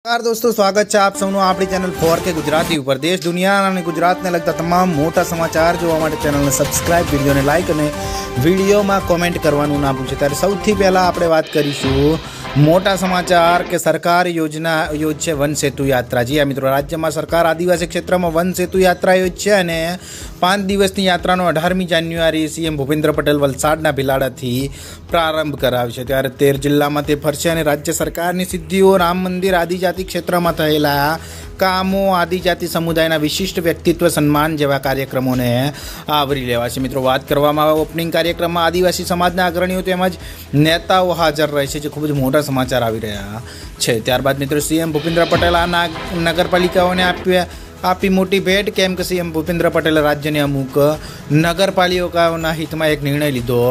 नमस्कार दोस्तों, स्वागत है आप सबનું આપણી ચેનલ 4K ગુજરાતી ઉપર દેશ દુનિયા અને ગુજરાતને લગતા તમામ મોટા સમાચાર જોવા માટે ચેનલને સબસ્ક્રાઇબ, વિડીયોને લાઇક અને વિડીયોમાં કોમેન્ટ કરવાનું ના ભૂલશો। ત્યારે સૌથી પહેલાં આપણે વાત કરીશું મોટા સમાચાર કે સરકાર યોજશે વન સેતુ યાત્રા। જી હા મિત્રો, રાજ્યમાં સરકાર આદિવાસી ક્ષેત્રમાં વન સેતુ યાત્રા યોજશે અને 5 દિવસની યાત્રાનો 18મી જાન્યુઆરી સીએમ ભૂપેન્દ્ર પટેલ વલસાડના ભિલાડાથી પ્રારંભ કરાવશે। ત્યારે 13 જિલ્લામાં તે ફરશે અને રાજ્ય સરકારની સિદ્ધિઓ, રામ મંદિર, આદિજાતિ ક્ષેત્રમાં થયેલા કામો, આદિજાતિ સમુદાયના વિશિષ્ટ વ્યક્તિત્વ સન્માન જેવા કાર્યક્રમોને આવરી લેવાશે। મિત્રો, વાત કરવામાં આવે ઓપનિંગ કાર્યક્રમમાં આદિવાસી સમાજના અગ્રણીઓ તેમજ નેતાઓ હાજર રહેશે, જે ખૂબ જ મોટા સમાચાર આવી રહ્યા છે। ત્યારબાદ મિત્રો સીએમ ભૂપેન્દ્ર પટેલ આ નગરપાલિકાઓને આપી મોટી ભેટ, કેમ કે સીએમ ભૂપેન્દ્ર પટેલે રાજ્યની અમુક નગરપાલિકાઓના હિતમાં એક નિર્ણય લીધો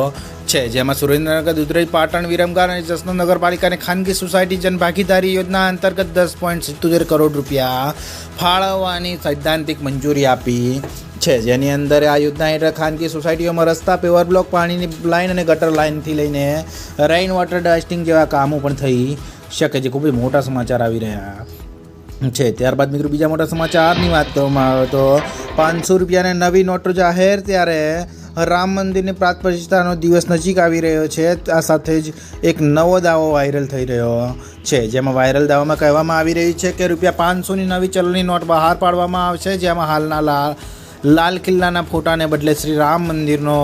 છે, જેમાં સુરેન્દ્રનગર, દુધરેજ, પાટણ, વિરમગામ અને જસનર નગરપાલિકાને ખાનગી સોસાયટી જનભાગીદારી યોજના અંતર્ગત 10.77 કરોડ રૂપિયા ફાળવવાની સૈદ્ધાંતિક મંજૂરી આપી છે, જેની અંદર આ યોજના હેઠળ ખાનગી સોસાયટીઓમાં રસ્તા, પેવર બ્લોક, પાણીની લાઇન અને ગટર લાઇનથી લઈને રેઇન વોટર હાર્વેસ્ટિંગ જેવા કામો પણ થઈ શકે, જે ખૂબ જ મોટા સમાચાર આવી રહ્યા છે। ત્યારબાદ મિત્રો બીજા મોટા સમાચારની વાત કરવામાં આવે તો 500 રૂપિયાની નવી નોટો જાહેર। ત્યારે રામ મંદિરની પ્રાણ પ્રતિષ્ઠાનો દિવસ નજીક આવી રહ્યો છે, આ સાથે જ એક નવો દાવો વાયરલ થઈ રહ્યો છે, જેમાં વાયરલ દાવામાં કહેવામાં આવી રહ્યું છે કે ₹500ની નવી ચલણી નોટ બહાર પાડવામાં આવશે, જેમાં હાલના લાલ કિલ્લાના ફોટાને બદલે શ્રી રામ મંદિરનો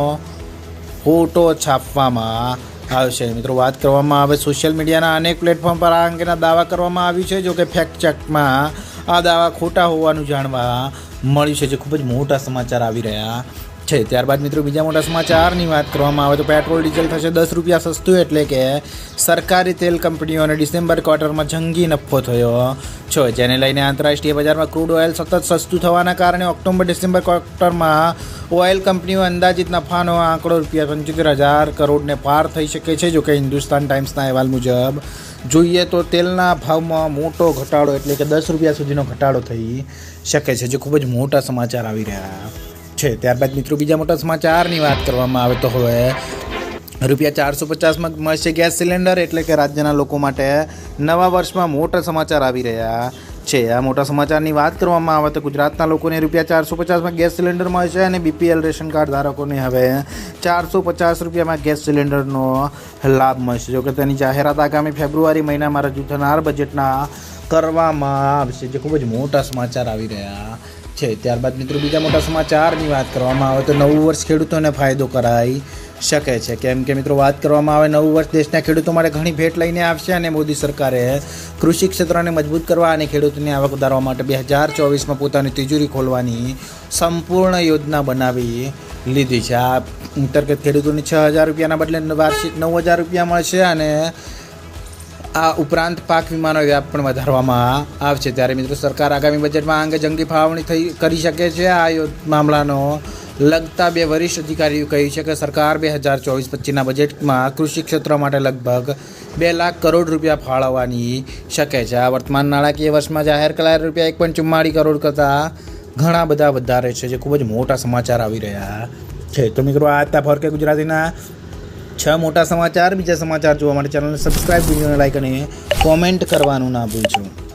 ફોટો છાપવામાં આવશે। મિત્રો, વાત કરવામાં આવે સોશિયલ મીડિયાના અનેક પ્લેટફોર્મ પર આ અંગેના દાવા કરવામાં આવ્યું છે, જો કે ફેક્ટ ચેકમાં આ દાવા ખોટા હોવાનું જાણવા મળ્યું છે, જે ખૂબ જ મોટા સમાચાર આવી રહ્યા છે। ત્યારબાદ મિત્રો બીજા મોટા સમાચારની વાત કરવામાં આવે તો પેટ્રોલ ડીઝલ થશે 10 રૂપિયા સસ્તું, એટલે કે સરકારી તેલ કંપનીઓને ડિસેમ્બર ક્વાર્ટરમાં જંગી નફો થયો છે, જેને લઈને આંતરરાષ્ટ્રીય બજારમાં ક્રૂડ ઓઇલ સતત સસ્તું થવાના કારણે ઓક્ટોબર-ડિસેમ્બર ક્વાર્ટરમાં ઓઇલ કંપનીઓ અંદાજિત નફાનો આંકડો ₹75,000 કરોડને પાર થઈ શકે છે। જો કે હિન્દુસ્તાન ટાઈમ્સના અહેવાલ મુજબ જોઈએ તો તેલના ભાવમાં મોટો ઘટાડો, એટલે કે 10 રૂપિયા સુધીનો ઘટાડો થઈ શકે છે, જે ખૂબ જ મોટા સમાચાર આવી રહ્યા છે। ત્યારબાદ મિત્રો બીજા મોટા સમાચારની વાત કરવામાં આવે તો હવે ₹450માં મળશે ગેસ સિલિન્ડર, એટલે કે રાજ્યના લોકો માટે નવા વર્ષમાં મોટા સમાચાર આવી રહ્યા છે। આ મોટા સમાચારની વાત કરવામાં આવે તો ગુજરાતના લોકોને ₹450માં ગેસ સિલિન્ડર મળશે અને બીપીએલ રેશન કાર્ડ ધારકોને હવે ₹450માં ગેસ સિલિન્ડરનો લાભ મળશે। જો કે તેની જાહેરાત આગામી ફેબ્રુઆરી મહિનામાં રજૂ થનાર બજેટના કરવામાં આવશે, જે ખૂબ જ મોટા સમાચાર આવી રહ્યા છે। ત્યારબાદ મિત્રો બીજા મોટા સમાચારની વાત કરવામાં આવે તો નવું વર્ષ ખેડૂતોને ફાયદો કરાઈ શકે છે, કેમ કે મિત્રો વાત કરવામાં આવે નવું વર્ષ દેશના ખેડૂતો માટે ઘણી ભેટ લઈને આવશે અને મોદી સરકારે કૃષિ ક્ષેત્રને મજબૂત કરવા અને ખેડૂતોની આવક વધારવા માટે 2024માં પોતાની તિજોરી ખોલવાની સંપૂર્ણ યોજના બનાવી લીધી છે। આ અંતર્ગત ખેડૂતોને ₹6,000 બદલે વાર્ષિક ₹9,000 મળશે અને આ ઉપરાંત પાક વીમાનો વ્યાપ પણ વધારવામાં આવશે। ત્યારે મિત્રો સરકાર આગામી બજેટમાં આ અંગે જંગી ફાળવણી કરી શકે છે। આ મામલાનો લગતા 2 વરિષ્ઠ અધિકારીઓ કહ્યું છે કે સરકાર 2024-25ના બજેટમાં કૃષિ ક્ષેત્ર માટે લગભગ ₹2 લાખ કરોડ ફાળવવાની શકે છે। આ વર્તમાન નાણાકીય વર્ષમાં જાહેર કરાયેલા ₹1.44 કરોડ કરતાં ઘણા બધા વધારે છે, જે ખૂબ જ મોટા સમાચાર આવી રહ્યા છે। તો મિત્રો આ હતા 4K ગુજરાતીના 6 મોટા સમાચાર। બીજા સમાચાર જોવા માટે ચેનલને સબસ્ક્રાઇબ, વિડીયોને લાઇક અને કોમેન્ટ કરવાનું ના ભૂલશો।